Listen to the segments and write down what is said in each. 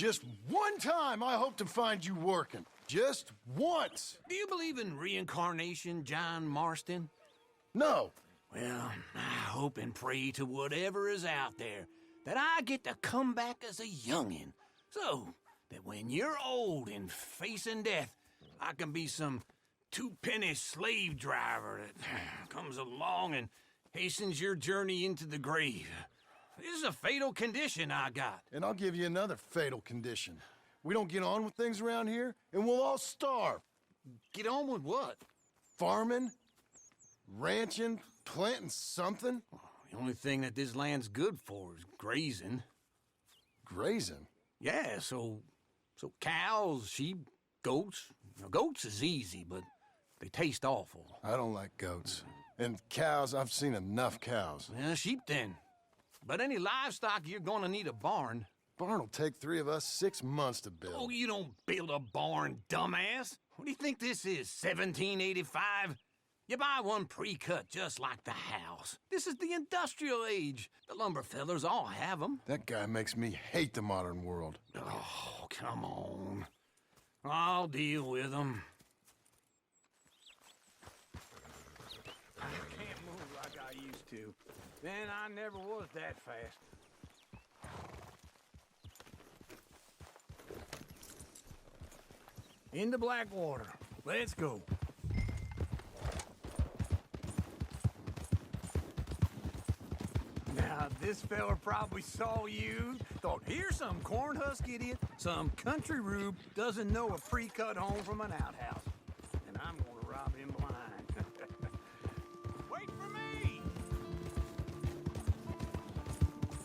Just one time I hope to find you working. Just once. Do you believe in reincarnation, John Marston? No. Well, I hope and pray to whatever is out there that I get to come back as a youngin', so that when you're old and facing death, I can be some two-penny slave driver that comes along and hastens your journey into the grave. This is a fatal condition I got. And I'll give you another fatal condition. We don't get on with things around here, and we'll all starve. Get on with what? Farming, ranching, planting something. The only thing that this land's good for is grazing. Grazing? Yeah, so cows, sheep, goats. Now, goats is easy, but they taste awful. I don't like goats. And cows, I've seen enough cows. Yeah, sheep then. But any livestock, you're gonna need a barn. Barn will take 3 of us 6 months to build. Oh, you don't build a barn, dumbass. What do you think this is, 1785? You buy one pre-cut just like the house. This is the industrial age. The lumber fellers all have them. That guy makes me hate the modern world. Oh, come on. I'll deal with them. I can't move like I used to. Then I never was that fast. Into Blackwater. Let's go. Now, this fella probably saw you, thought, here's some cornhusk idiot, some country rube doesn't know a pre-cut home from an outhouse. And I'm gonna rob him blind. Wait for me!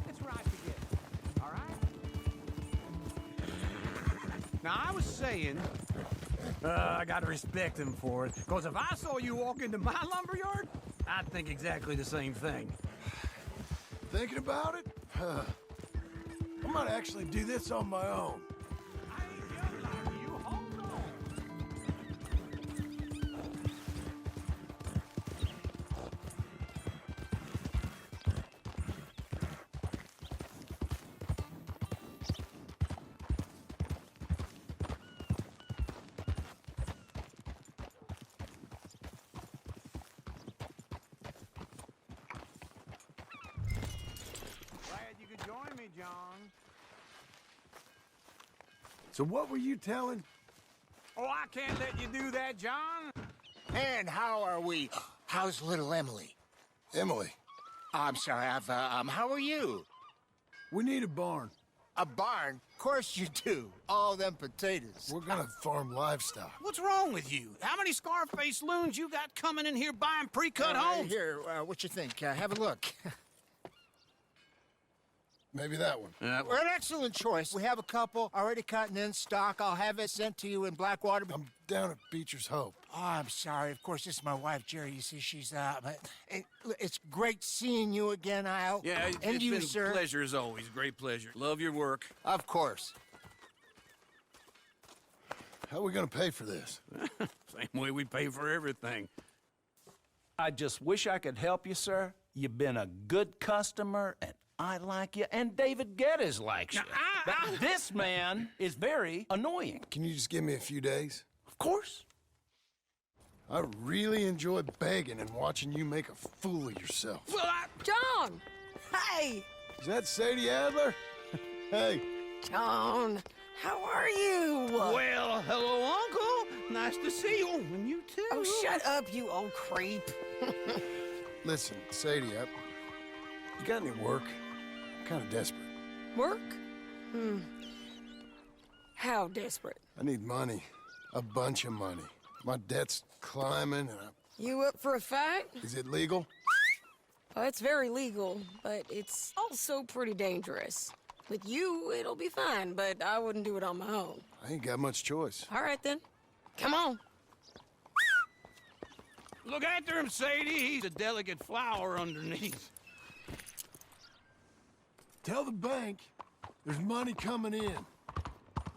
It's right together, all right? Now, I was saying, I gotta respect him for it, because if I saw you walk into my lumberyard, I'd think exactly the same thing. Thinking about it? I might actually do this on my own. I ain't yelling like you. Hold on. Glad you could join me, John. So what were you telling? Oh, I can't let you do that, John. And how are we? How's little Emily? Emily, I'm sorry, how are you? we need a barn. A barn? Of course you do. All them potatoes. We're gonna farm livestock. What's wrong with you? How many Scarface loons you got coming in here buying pre-cut homes? Here, what you think? Have a look. Maybe that one. We're an excellent choice. We have a couple already cutting in stock. I'll have it sent to you in Blackwater. I'm down at Beecher's Hope. Oh, I'm sorry. Of course, this is my wife, Jerry. You see, she's it's great seeing you again, Al. Yeah, and it's you, been sir. a pleasure as always. Great pleasure. Love your work. Of course. How are we gonna pay for this? Same way we pay for everything. I just wish I could help you, sir. You've been a good customer, and I like you, and David Geddes likes you. But this man is very annoying. Can you just give me a few days? Of course. I really enjoy begging and watching you make a fool of yourself. Well, John! Hey! Is that Sadie Adler? Hey, John, how are you? well, hello, Uncle. Nice to see you. And you too. Oh, shut up, you old creep. listen, Sadie, you got any work? I'm kind of desperate. Work? How desperate? I need money. A bunch of money. My debt's climbing, and You up for a fight? is it legal? Well, it's very legal, but it's also pretty dangerous. With you, it'll be fine, but I wouldn't do it on my own. I ain't got much choice. All right, then. Come on. Look after him, Sadie. He's a delicate flower underneath. Tell the bank there's money coming in.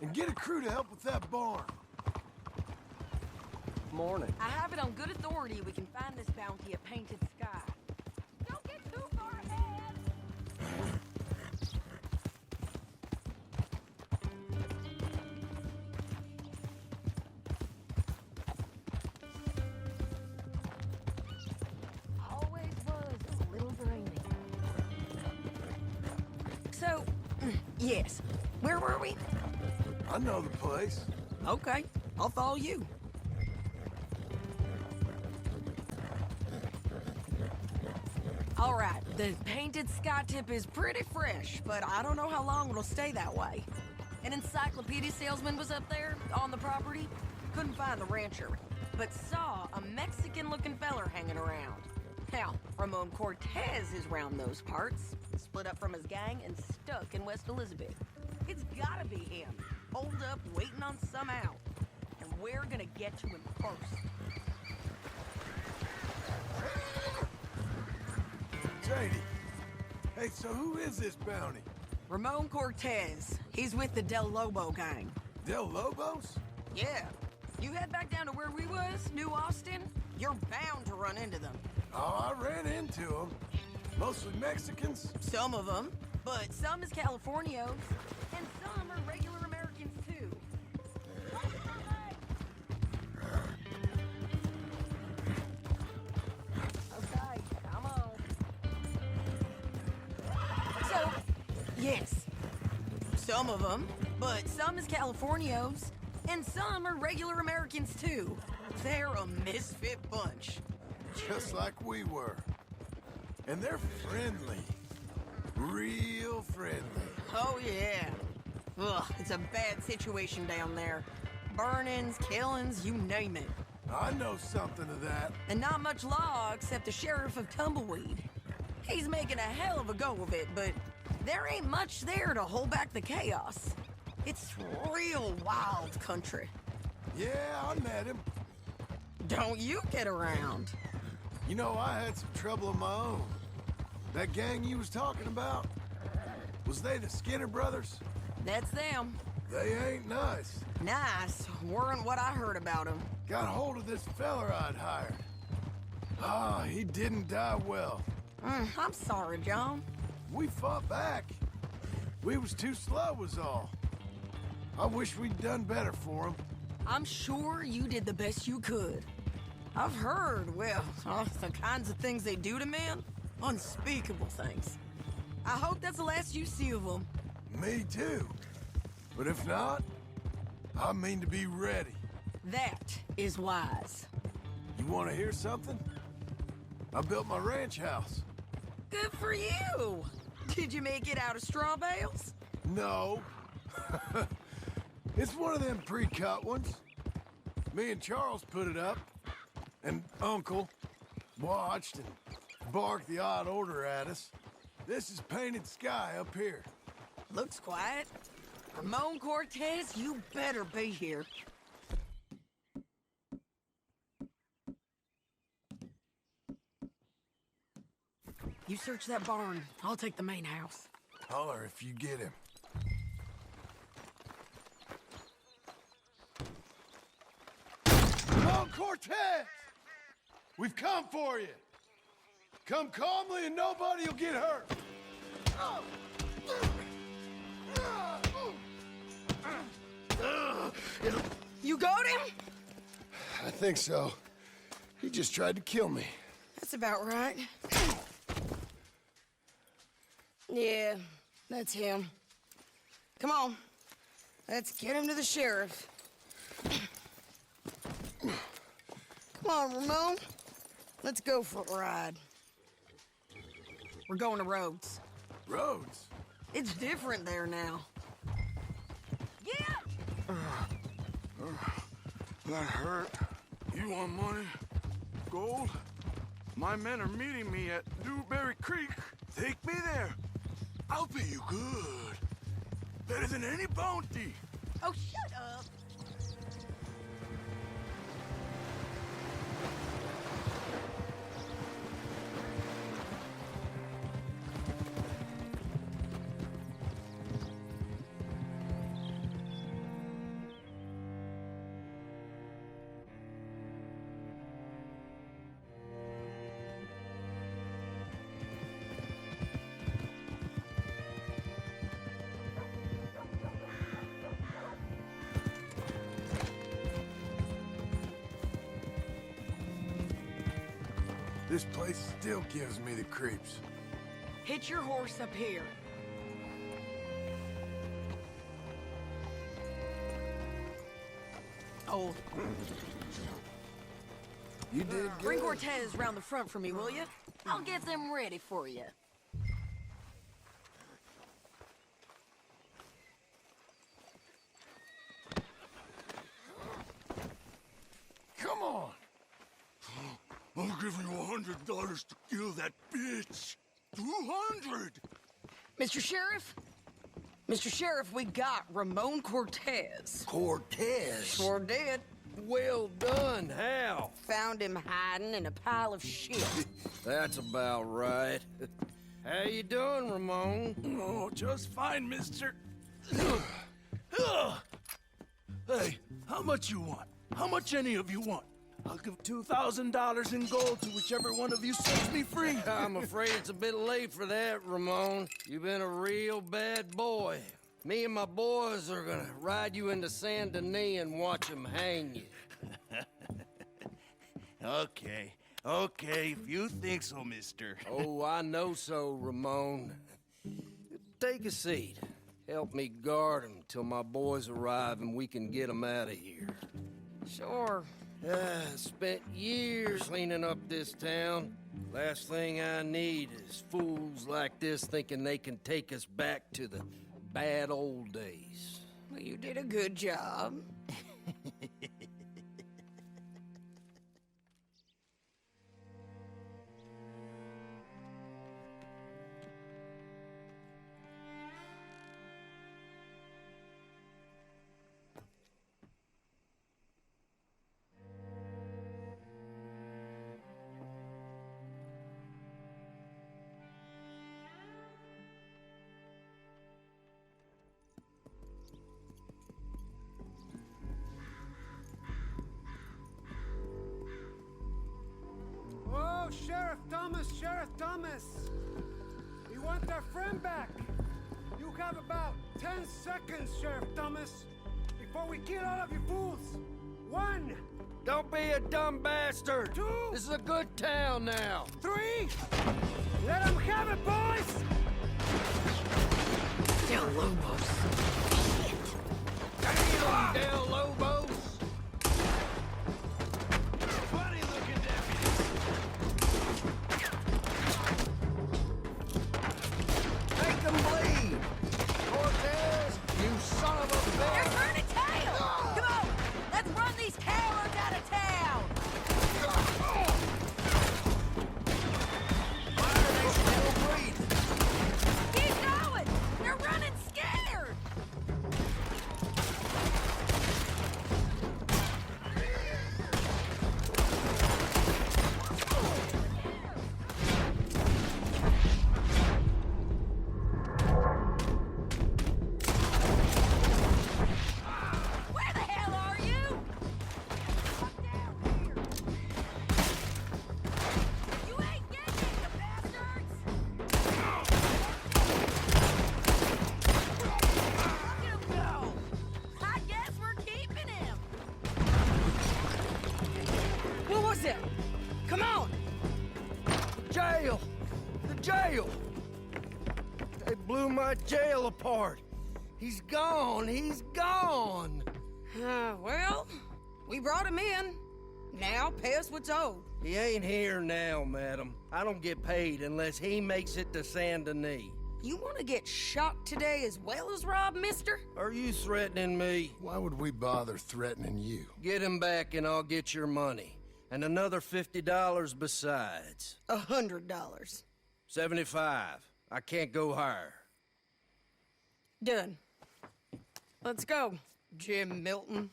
And get a crew to help with that barn. Morning. I have it on good authority we can find this bounty at Painted Sky. Don't get too far ahead! Yes. Where were we? I know the place. Okay, I'll follow you. All right, the painted sky tip is pretty fresh, but I don't know how long it'll stay that way. An encyclopedia salesman was up there on the property. Couldn't find the rancher, but saw a Mexican-looking feller hanging around. Now, Ramon Cortez is round those parts, split up from his gang and stuck in West Elizabeth. It's gotta be him, holed up, waiting on some out. And we're gonna get to him first. JD. Hey, so who is this bounty? Ramon Cortez. He's with the Del Lobo gang. Del Lobos? Yeah. You head back down to where we was, New Austin, you're bound to run into them. Oh, I ran into them. Mostly Mexicans. Some of them, but some is Californios, and some are regular Americans too. Okay, come on. So, yes, some of them, but some is Californios, and some are regular Americans too. They're a misfit bunch. Just like we were. And they're friendly. Real friendly. Oh, yeah. Ugh, it's a bad situation down there. Burnings, killings, you name it. I know something of that. And not much law except the sheriff of Tumbleweed. He's making a hell of a go of it, but there ain't much there to hold back the chaos. It's real wild country. Yeah, I met him. Don't you get around. You know, I had some trouble of my own. That gang you was talking about, was they the Skinner brothers? That's them. They ain't nice. Nice. Weren't what I heard about them. Got hold of this feller I'd hired. Ah, he didn't die well. I'm sorry, John. We fought back. We was too slow was all. I wish we'd done better for him. I'm sure you did the best you could. I've heard, well, the kinds of things they do to men. Unspeakable things. I hope that's the last you see of them. Me too. But if not, I mean to be ready. That is wise. You want to hear something? I built my ranch house. Good for you. Did you make it out of straw bales? No. It's one of them pre-cut ones. Me and Charles put it up, and Uncle watched and barked the odd order at us. This is painted sky up here. Looks quiet. Ramon Cortez, you better be here. You search that barn. I'll take the main house. Holler if you get him. Come on, Cortez! We've come for you. Come calmly and nobody will get hurt. You got him? I think so. He just tried to kill me. That's about right. Yeah, that's him. Come on. Let's get him to the sheriff. Come on, Ramon. Let's go for a ride. We're going to Rhodes. Rhodes? It's different there now. Yeah! That hurt. You want money? Gold? My men are meeting me at Newberry Creek. Take me there. I'll pay you good. Better than any bounty. Oh, shut up. This place still gives me the creeps. Hitch your horse up here. Cole. You did good. Bring Cortez round the front for me, will you? I'll get them ready for you. Come on. I'll give you $100 to kill that bitch. 200. Mr. Sheriff? Mr. Sheriff, we got Ramon Cortez. Cortez? Sure did. Well done, Hal. Found him hiding in a pile of shit. That's about right. How you doing, Ramon? Oh, just fine, mister. Hey, how much you want? How much any of you want? I'll give $2,000 in gold to whichever one of you sets me free. I'm afraid it's a bit late for that, Ramon. You've been a real bad boy. Me and my boys are gonna ride you into Saint Denis and watch them hang you. Okay, if you think so, mister. Oh, I know so, Ramon. Take a seat. Help me guard them till my boys arrive and we can get them out of here. Sure. Spent years cleaning up this town. Last thing I need is fools like this thinking they can take us back to the bad old days. Well, you did a good job. Oh, Sheriff Thomas! We want our friend back! You have about 10 seconds, Sheriff Thomas, before we kill all of you fools! 1, Don't be a dumb bastard! 2, This is a good town now! 3! Let them have it, boys! Del Lobos. Damn, Del Lobos! Funny-looking deputies. Make them bleed! Cortez, you son of a They're bitch! turning tail! Come on! Let's run these cowards out of town! Why are they still breathing? Keep going! They're running scared! Where the hell are you? Come down here! You ain't getting it, you bastards! Look at him go! I guess we're keeping him! What was it? Come on! Jail! The jail! They blew my jail apart! He's gone! He's gone! Well, we brought him in. Now pay us what's owed. He ain't here now, madam. I don't get paid unless he makes it to Saint Denis. You want to get shot today as well as Rob, mister? Are you threatening me? Why would we bother threatening you? Get him back and I'll get your money. And another $50 besides. $100. 75. I can't go higher. Done. Let's go, Jim Milton.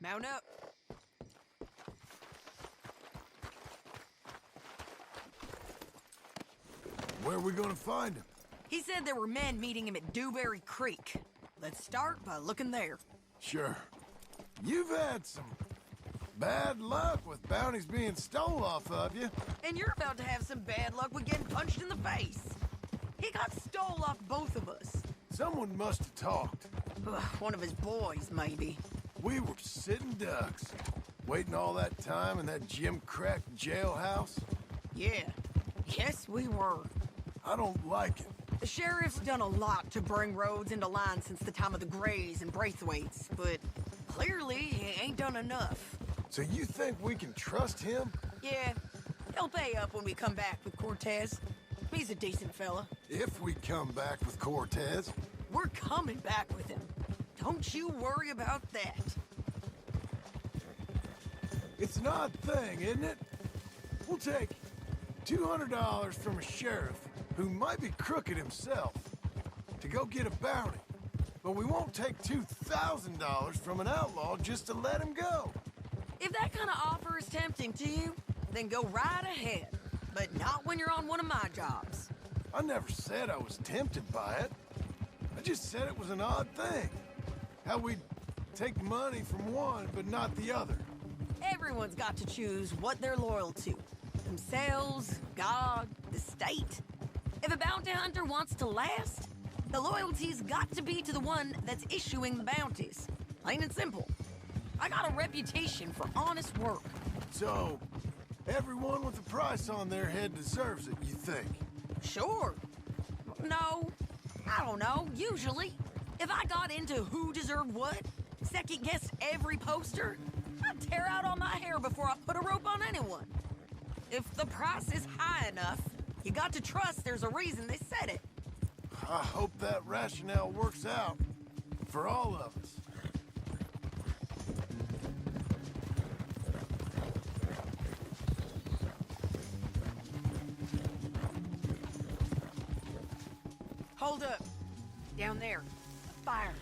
Mount up. Where are we gonna find him? He said there were men meeting him at Dewberry Creek. Let's start by looking there. Sure. You've had some bad luck with bounties being stole off of you. And you're about to have some bad luck with getting punched in the face. He got stole off both of us. Someone must have talked. Ugh, one of his boys, maybe. We were sitting ducks, waiting all that time in that Jim Crack jailhouse. Yeah. Yes, we were. I don't like it. The sheriff's done a lot to bring roads into line since the time of the Greys and Braithwaites, but clearly he ain't done enough. So you think we can trust him? Yeah, he'll pay up when we come back with Cortez. He's a decent fella. If we come back with Cortez. We're coming back with him. Don't you worry about that. It's an odd thing, isn't it? We'll take $200 from a sheriff who might be crooked himself to go get a bounty. But we won't take $2,000 from an outlaw just to let him go. If that kind of offer is tempting to you, then go right ahead. But not when you're on one of my jobs. I never said I was tempted by it. I just said it was an odd thing. How we'd take money from one, but not the other. Everyone's got to choose what they're loyal to. Themselves, God, the state. If a bounty hunter wants to last, the loyalty's got to be to the one that's issuing the bounties. Plain and simple. I got a reputation for honest work. So, everyone with a price on their head deserves it, you think? Sure. No, I don't know, usually. If I got into who deserved what, second-guessed every poster, I'd tear out all my hair before I put a rope on anyone. If the price is high enough, you got to trust there's a reason they said it. I hope that rationale works out for all of us. Hold up. Down there. A fire.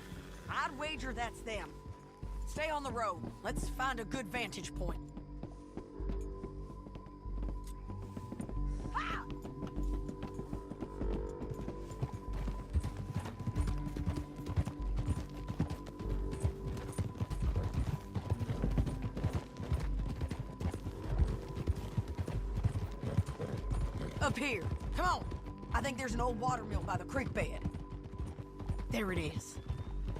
I'd wager that's them. Stay on the road. Let's find a good vantage point. Ah! Up here. Come on. I think there's an old water mill by the creek bed. There it is.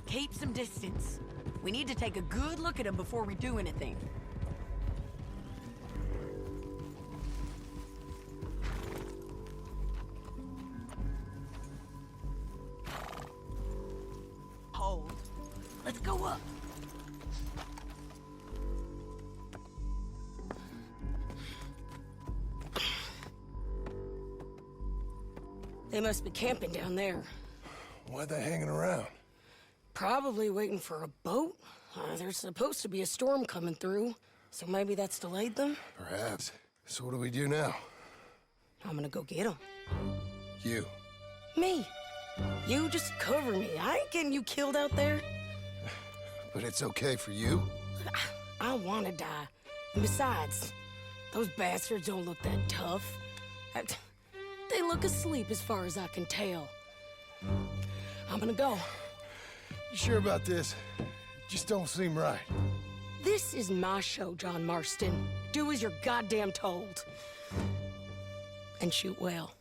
Keep some distance. We need to take a good look at him before we do anything. Hold. Let's go up. They must be camping down there. Why they hanging around? Probably waiting for a boat. There's supposed to be a storm coming through, so maybe that's delayed them? Perhaps. So what do we do now? I'm gonna go get them. You. Me. You just cover me. I ain't getting you killed out there. But it's okay for you? I wanna die. And besides, those bastards don't look that tough. They look asleep as far as I can tell. I'm gonna go. You sure about this? Just don't seem right. This is my show, John Marston. Do as you're goddamn told. And shoot well.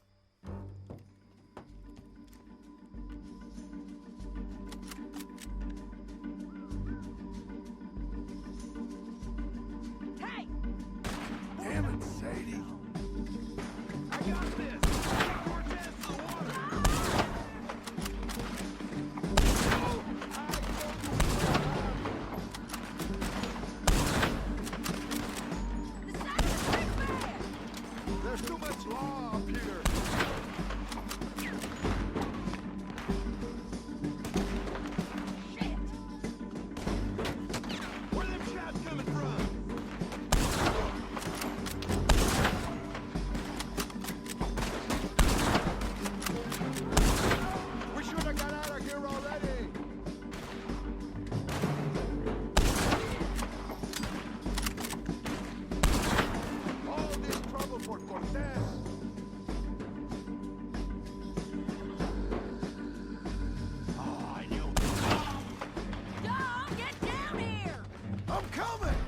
Hey! Damn it, Sadie. I got this. Cortez to the water. There's too much law up here. Shit! Where are them shots coming from? We should have got out of here already. All this trouble for Cortez. Oh, I knew. Dom, get down here! I'm coming!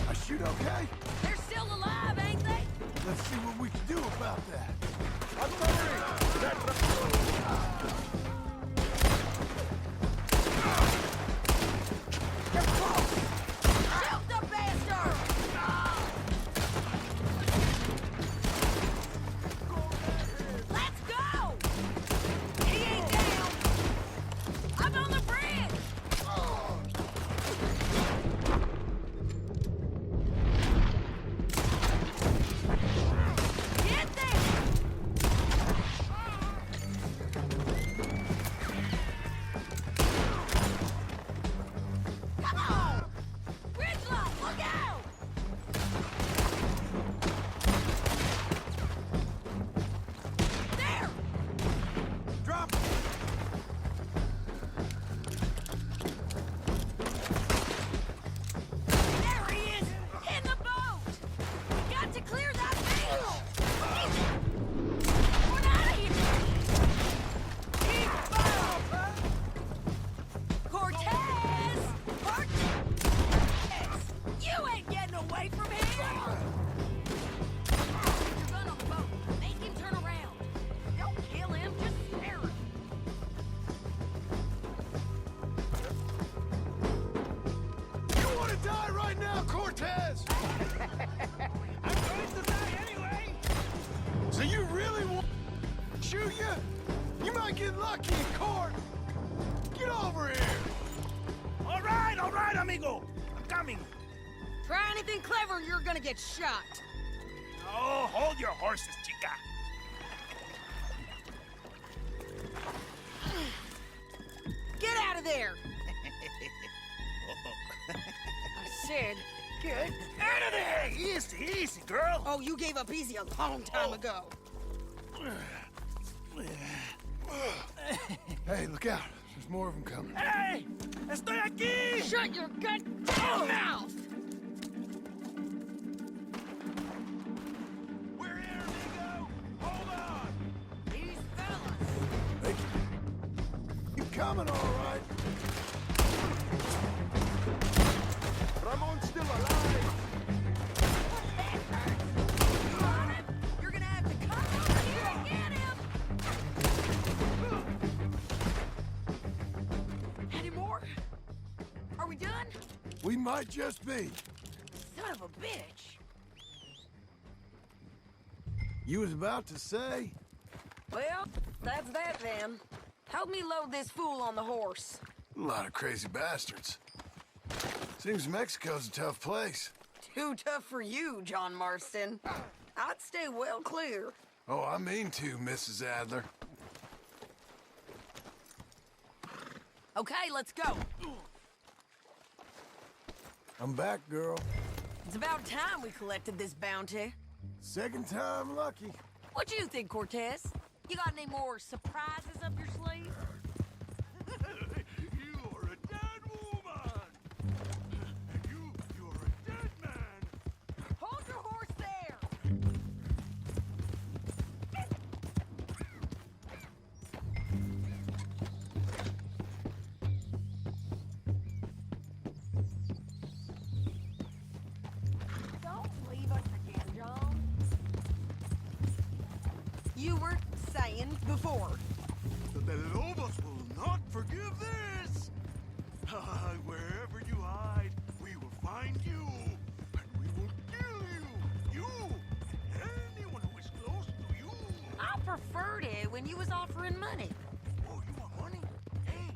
I shoot okay? They're still alive, ain't they? Let's see what we can do about that. I'm sorry. Shoot the bastard! Let's go! He ain't down! I'm on the bridge! Get there! Come on! Ridgeline, look out! There! Drop it! There he is! In the boat! We got to clear that vehicle! We're out of here! Keep fire! Cortez! Cortez! You ain't getting away from him! Your gun on the boat. Make him turn around. Don't kill him, just spare him. You want to die right now, Cortez? I'm going to die anyway! So you really want to shoot you? You might get lucky in court. Get over here. All right, amigo. I'm coming. Try anything clever, you're gonna get shot. Oh, hold your horses, chica. Get out of there! I said, get Out of there! Easy, easy, girl. Oh, you gave up easy a long time ago. Hey, look out. There's more of them coming. Hey! Estoy aquí! Shut your goddamn mouth! We're here, amigo! Hold on! These fellas. They keep coming, all right. Ramon's still alive. You want him? You're gonna have to come over here and get him! Any more? Are we done? We might just be. Son of a bitch. You was about to say? Well, that's that then. Help me load this fool on the horse. A lot of crazy bastards. Seems Mexico's a tough place. Too tough for you, John Marston. I'd stay well clear. Oh, I mean to, Mrs. Adler. Okay, let's go. I'm back, girl. It's about time we collected this bounty. Second time lucky. What you think, Cortez? You got any more surprises up your sleeve? You're a dead woman! You're a dead man! Hold your horse there! Don't leave us again, John. You were saying before. The Lobos will not forgive this! Wherever you hide, we will find you, and we will kill you! You, and anyone who is close to you! I preferred it when you was offering money. Oh, you want money? Hey,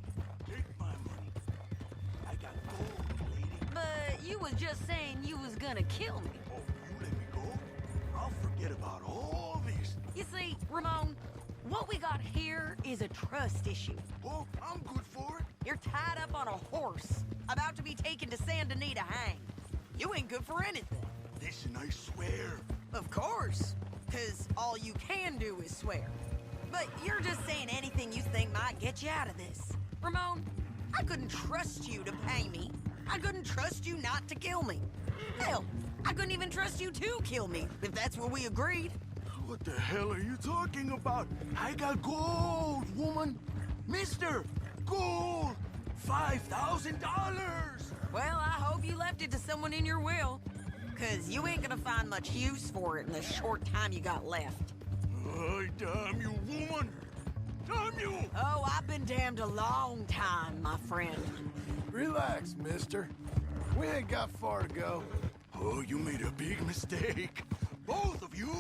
take my money. I got gold, lady. But you was just saying you was gonna kill me. Oh, you let me go? I'll forget about all this. You see, Ramon, what we got here is a trust issue. Oh, I'm good for it. You're tied up on a horse, about to be taken to San Denis to hang. You ain't good for anything. Listen, I swear. Of course, because all you can do is swear. But you're just saying anything you think might get you out of this. Ramon, I couldn't trust you to pay me. I couldn't trust you not to kill me. Hell, I couldn't even trust you to kill me, if that's what we agreed. What the hell are you talking about? I got gold, woman. Mister, gold. $5,000. Well, I hope you left it to someone in your will. Because you ain't gonna find much use for it in the short time you got left. Oh, damn you, woman. damn you! Oh, I've been damned a long time, my friend. Relax, mister. We ain't got far to go. Oh, you made a big mistake. Both of you.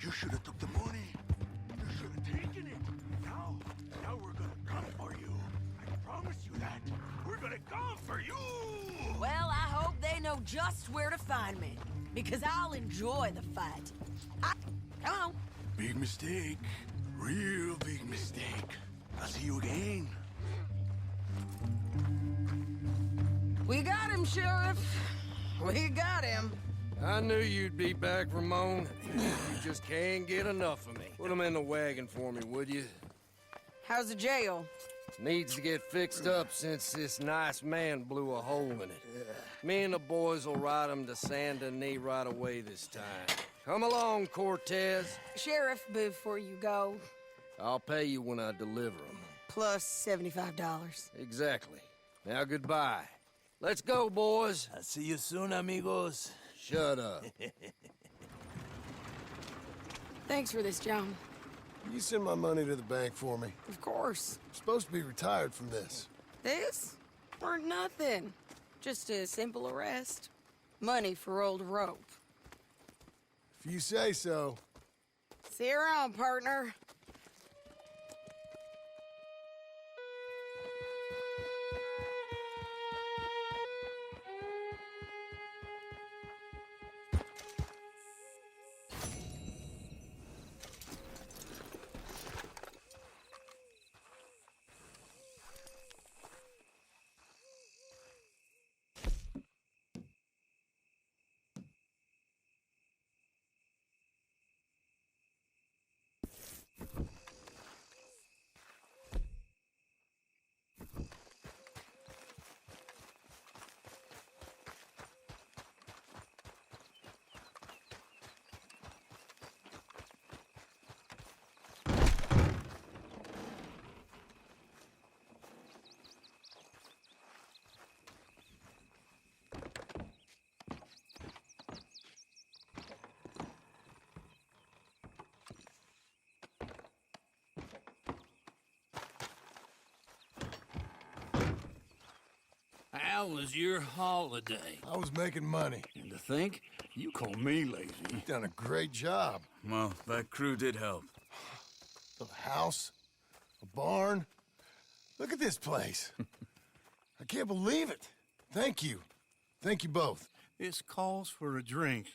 You should have took the money. You should have taken it. Now we're gonna come for you. I promise you that. We're gonna come for you. Well, I hope they know just where to find me, because I'll enjoy the fight. Come on. Big mistake. Real big mistake. I'll see you again. We got him, Sheriff. We got him. I knew you'd be back, Ramon. You just can't get enough of me. Put him in the wagon for me, would you? How's the jail? Needs to get fixed up since this nice man blew a hole in it. Me and the boys will ride him to Saint Denis right away this time. Come along, Cortez. Sheriff, before you go, I'll pay you when I deliver him. plus $75. Exactly. Now goodbye. Let's go, boys. I'll see you soon, amigos. Shut up. Thanks for this, John. You send my money to the bank for me. Of course. I'm supposed to be retired from this. This? Weren't nothing. Just a simple arrest. Money for old rope. If you say so. See you around, partner. How was your holiday? I was making money. And to think, you call me lazy. You've done a great job. Well, that crew did help. A house, a barn. Look at this place. I can't believe it. Thank you. Thank you both. This calls for a drink.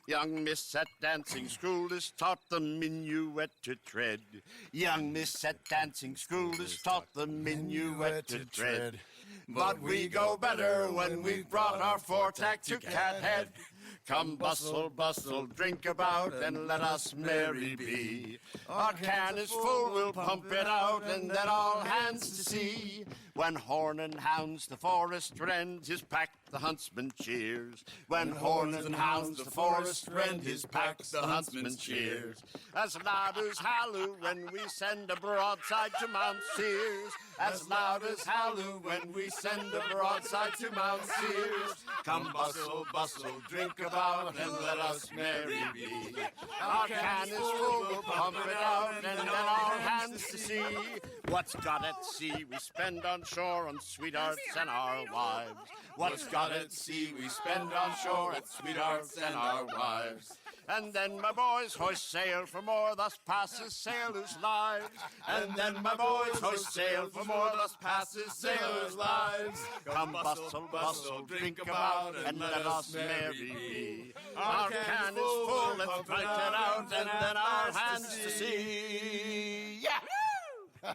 Young miss at dancing school is taught the minuet to tread. Young miss at dancing school is taught the minuet to tread. But we go better when we've brought our four-tack to Cathead. Come bustle, bustle, drink about, and let us merry be. Our can is full, we'll pump it out, and then all hands to see. When horn and hounds the forest rend, his pack the huntsman cheers. When horn and hounds the forest rend, his pack the huntsman cheers. As loud as halloo when we send a broadside to Mount Sears. As loud as halloo when we send a broadside to Mount Sears. Come bustle, bustle, drink about, and let us merry be. Our can is full, we'll pump it out, and then all hands to see. What's got at sea we spend on shore on sweethearts and our wives. What's got at sea we spend on shore at sweethearts and our wives. And then my boys hoist sail for more, thus passes sailors' lives. And then my boys hoist sail for more, thus passes sailors' lives. Come bustle, bustle, drink about, and let us merry be. Our can is full, let's put it out, and then our hands to see. Yeah!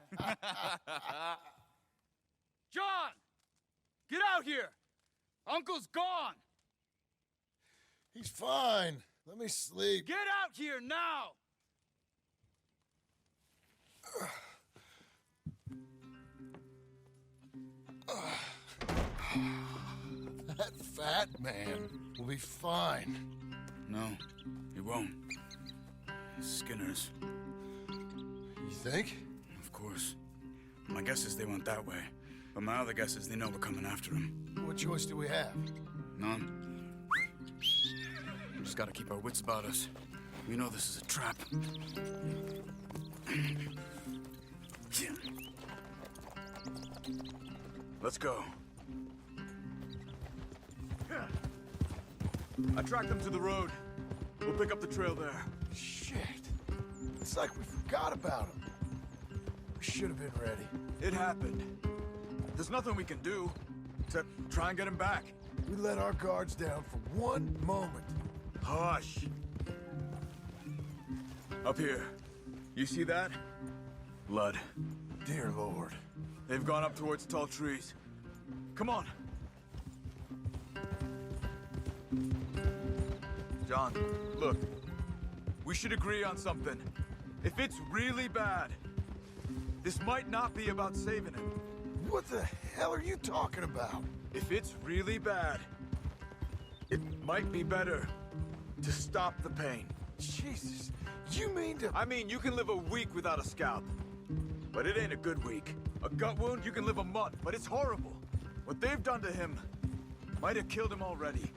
John! Get out here! Uncle's gone! He's fine. Let me sleep. Get out here now! That fat man will be fine. No, he won't. Skinners. You think? Of course. My guess is they went that way. But my other guess is they know we're coming after him. What choice do we have? None. We just gotta keep our wits about us. We know this is a trap. Let's go. I tracked them to the road. We'll pick up the trail there. Shit. It's like we forgot about him. We should have been ready. It happened. There's nothing we can do, except try and get him back. We let our guards down for one moment. Hush. Up here. You see that? Blood. Dear Lord. They've gone up towards tall trees. Come on. John, look. We should agree on something. If it's really bad, this might not be about saving him. What the hell are you talking about? If it's really bad, it might be better to stop the pain. Jesus, you mean to... I mean, you can live a week without a scalp, but it ain't a good week. A gut wound, you can live a month, but it's horrible. What they've done to him might have killed him already,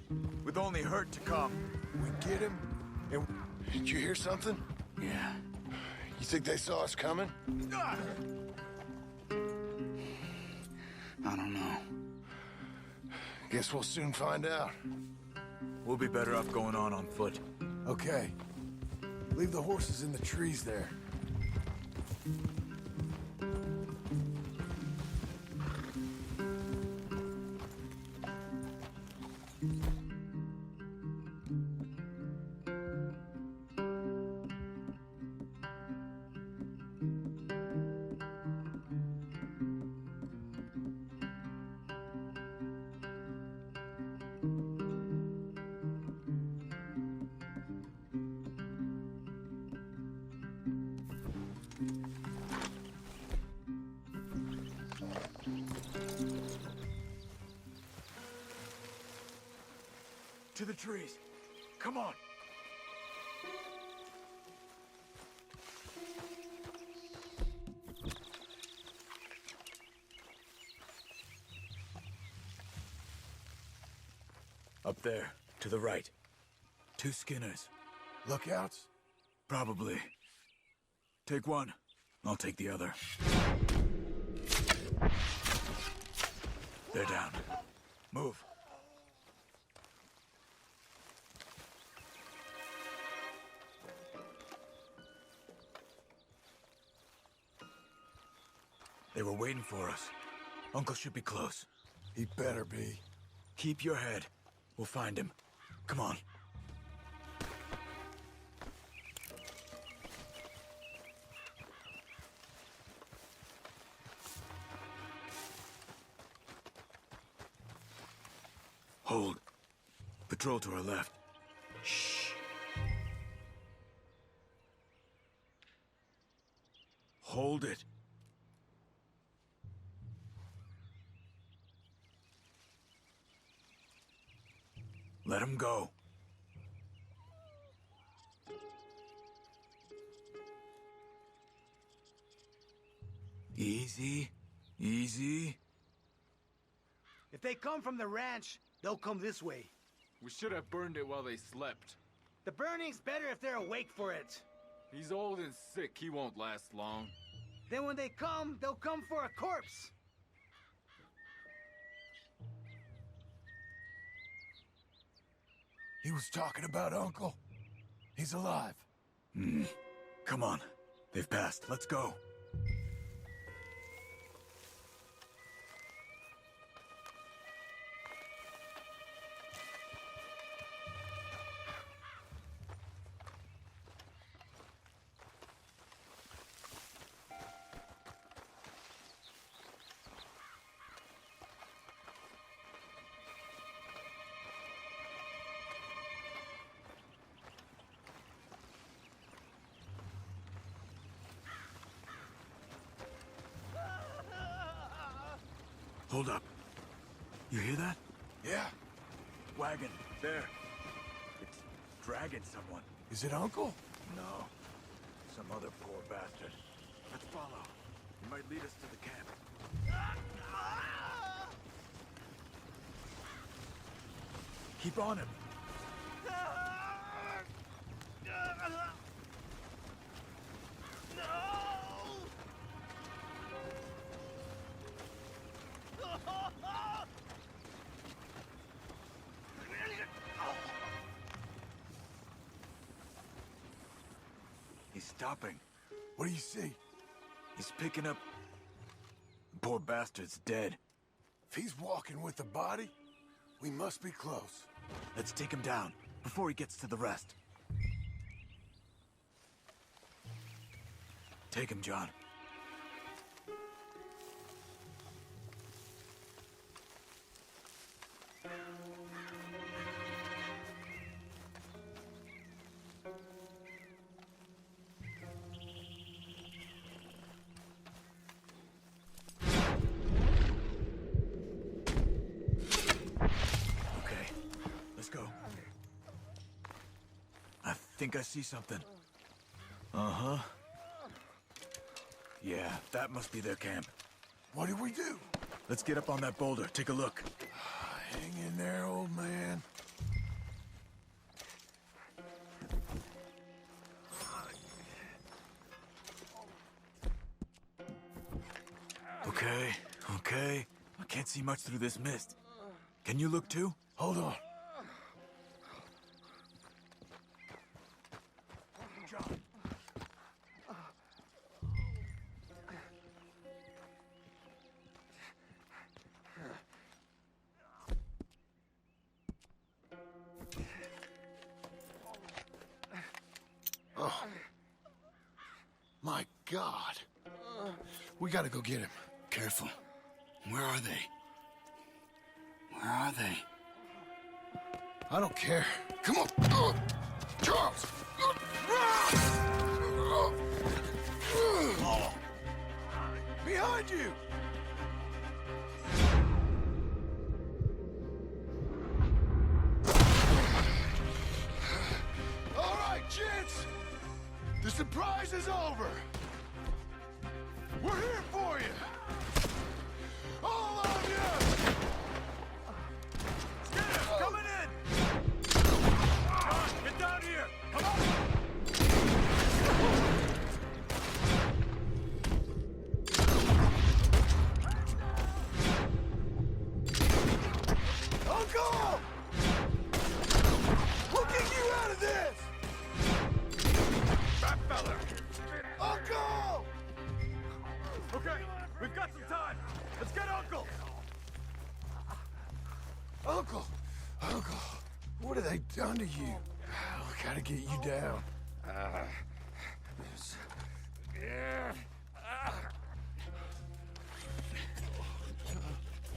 with only hurt to come. We get him, and... Did you hear something? Yeah. You think they saw us coming? I don't know. Guess we'll soon find out. We'll be better off going on foot. Okay. Leave the horses in the trees there. To the trees. Come on. Up there, to the right. 2 Skinners. Lookouts? Probably. Take one. I'll take the other. They're down. Move. They were waiting for us. Uncle should be close. He better be. Keep your head. We'll find him. Come on. Hold. Patrol to our left. Shh. Hold it. Let him go. Easy, easy. If they come from the ranch, they'll come this way. We should have burned it while they slept. The burning's better if they're awake for it. He's old and sick. He won't last long. Then when they come, they'll come for a corpse. He was talking about Uncle. He's alive. Come on. They've passed. Let's go. Hold up. You hear that? Yeah. Wagon. There. It's dragging someone. Is it Uncle? No. Some other poor bastard. Let's follow. He might lead us to the camp. Keep on him. He's stopping. What do you see? He's picking up... Poor bastard's dead. If he's walking with the body, we must be close. Let's take him down before he gets to the rest. Take him, John. Okay, let's go. I think I see something. Uh-huh. Yeah, that must be their camp. What do we do? Let's get up on that boulder, take a look. Hang in there, old man. Okay, okay. I can't see much through this mist. Can you look too? Hold on. Oh. My God. We gotta go get him. Careful. Where are they? Where are they? I don't care. Come on. Charles! Behind you! All right, gents. The surprise is over. We're here for you. All of you! Skinner, coming in! John, get down here! Come on! Uncle! We'll get you out of this! That fella! Uncle! Okay, we've got some time. Let's get Uncle! Uncle! Uncle! What have they done to you? We gotta get you down.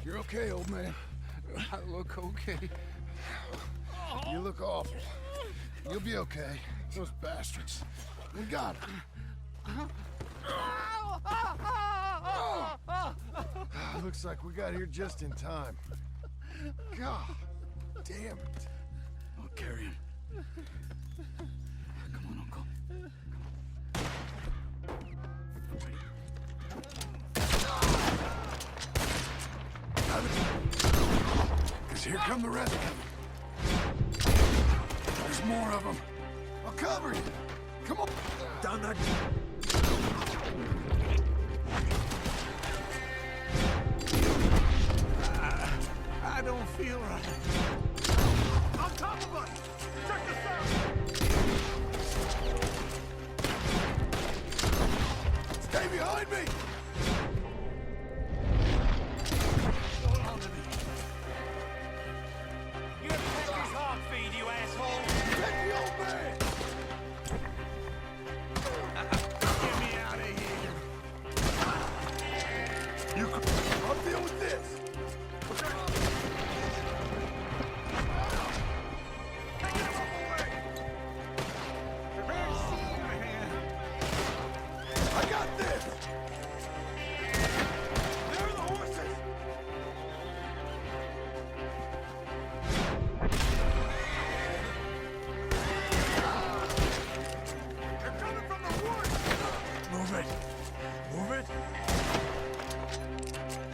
You're okay, old man. I look okay. You look awful. You'll be okay. Those bastards. We got him. Looks like we got here just in time. God damn it. I'll carry him. Come on, Uncle. Because here come the rest of them. There's more of them. I'll cover you. Come on. Down that... I don't feel right. On top of us! Check this out! Stay behind me! You're Texas hog feed, you asshole! Take the old man! Get me out of here! I'll deal with this! I got this! There are the horses! They're coming from the woods! Move it! Move it!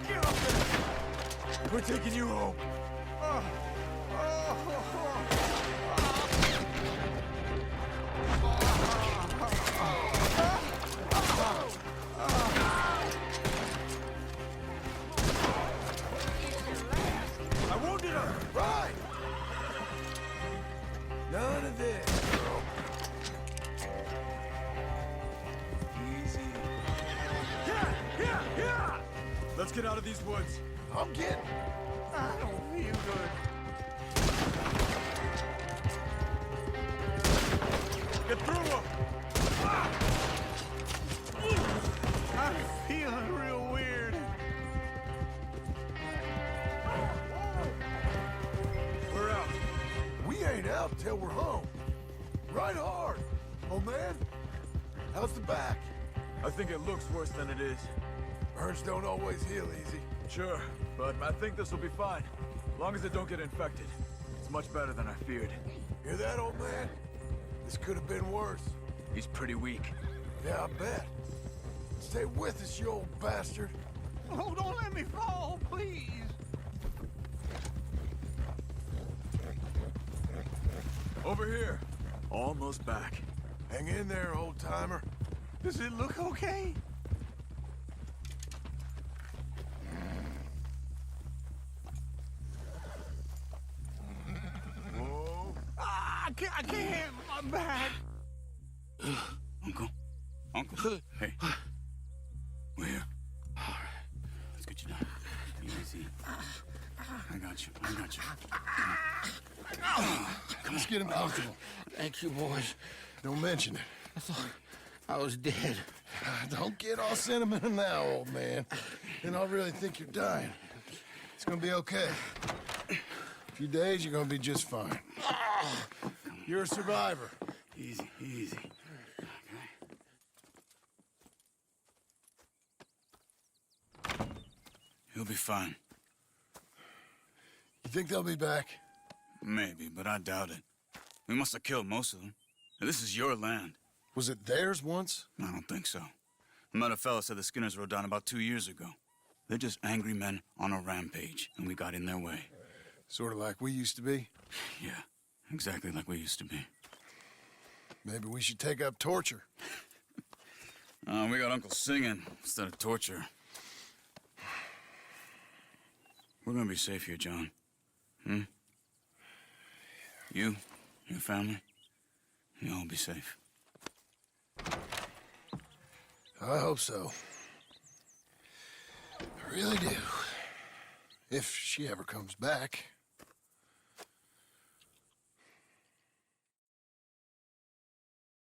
Get up there! We're taking you home! Right! None of this. Easy. Yeah! Let's get out of these woods. I'm getting... I don't feel good. Get through them! I'm feeling real weird. We're out. We ain't out till we're home. Right hard. Oh, man. How's the back? I think it looks worse than it is. Burns don't always heal easy. Sure, but I think this will be fine. As long as it don't get infected. It's much better than I feared. Hear that, old man? This could have been worse. He's pretty weak. Yeah, I bet. Stay with us, you old bastard. Oh, don't let me fall, please. Over here. Almost back. Hang in there, old-timer. Does it look okay? Whoa. I can't. My back. Uncle. Hey. We're here. All right. Let's get you down. Easy. I got you. Let's get him comfortable. Thank you, boys. Don't mention it. I thought I was dead. Don't get all sentimental now, old man. And I really think you're dying. It's gonna be okay. A few days, you're gonna be just fine. You're a survivor. Easy. Okay. He'll be fine. You think they'll be back? Maybe, but I doubt it. We must have killed most of them. This is your land. Was it theirs once? I don't think so. I met a fella said the Skinners rode down about 2 years ago. They're just angry men on a rampage, and we got in their way. Sort of like we used to be? Yeah, exactly like we used to be. Maybe we should take up torture. We got Uncle singing instead of torture. We're gonna be safe here, John. You, your family, you'll all be safe. I hope so. I really do. If she ever comes back.